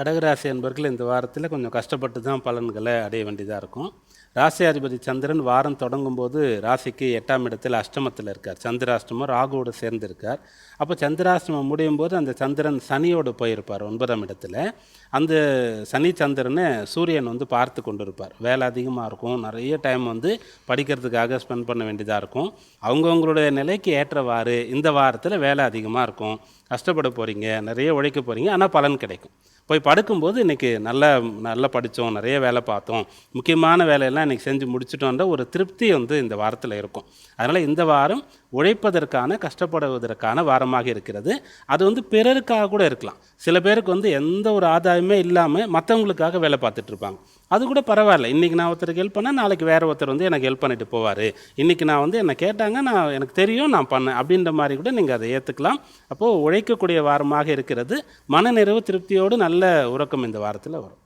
கடகராசி அன்பர்கள் இந்த வாரத்தில் கொஞ்சம் கஷ்டப்பட்டு தான் பலன்களை அடைய வேண்டியதாக இருக்கும். ராசியாதிபதி சந்திரன் வாரம் தொடங்கும் போது ராசிக்கு 8ஆம் இடத்தில் அஷ்டமத்தில் இருக்கார். சந்திராஷ்டமம் ராகுவோடு சேர்ந்து இருக்கார். அப்போ சந்திராஷ்டமம் முடியும் போது அந்த சந்திரன் சனியோடு போயிருப்பார் 9ஆம் இடத்துல. அந்த சனி சந்திரனை சூரியன் பார்த்து கொண்டு இருப்பார். வேலை அதிகமாக இருக்கும், நிறைய டைம் படிக்கிறதுக்காக ஸ்பெண்ட் பண்ண வேண்டியதாக இருக்கும். அவங்கவுங்களுடைய நிலைக்கு ஏற்றவாறு இந்த வாரத்தில் வேலை அதிகமாக இருக்கும், கஷ்டப்பட போகிறீங்க, நிறைய உழைக்க போகிறீங்க, ஆனால் பலன் கிடைக்கும். போய் படுக்கும்போது இன்றைக்கி நல்லா படித்தோம், நிறைய வேலை பார்த்தோம், முக்கியமான வேலையெல்லாம் இன்றைக்கி செஞ்சு முடிச்சிட்டோன்ற ஒரு திருப்தி இந்த வாரத்தில் இருக்கும். அதனால் இந்த வாரம் உழைப்பதற்கான, கஷ்டப்படுவதற்கான வாரமாக இருக்கிறது. அது பிறருக்காக கூட இருக்கலாம். சில பேருக்கு எந்த ஒரு ஆதாயமே இல்லாமல் மற்றவங்களுக்காக வேலை பார்த்துட்ருப்பாங்க. அது கூட பரவாயில்ல. இன்றைக்கி நான் ஒருத்தருக்கு ஹெல்ப் பண்ணேன், நாளைக்கு வேறு ஒருத்தர் எனக்கு ஹெல்ப் பண்ணிட்டு போவார். இன்றைக்கி நான் என்னை கேட்டாங்க, எனக்கு தெரியும், நான் பண்ணேன் அப்படின்ற மாதிரி கூட நீங்கள் அதை ஏற்றுக்கலாம். அப்போது உழைக்கக்கூடிய வாரமாக இருக்கிறது. மனநிறைவு, திருப்தியோடு நல்ல உறக்கம் இந்த வாரத்தில் வரும்.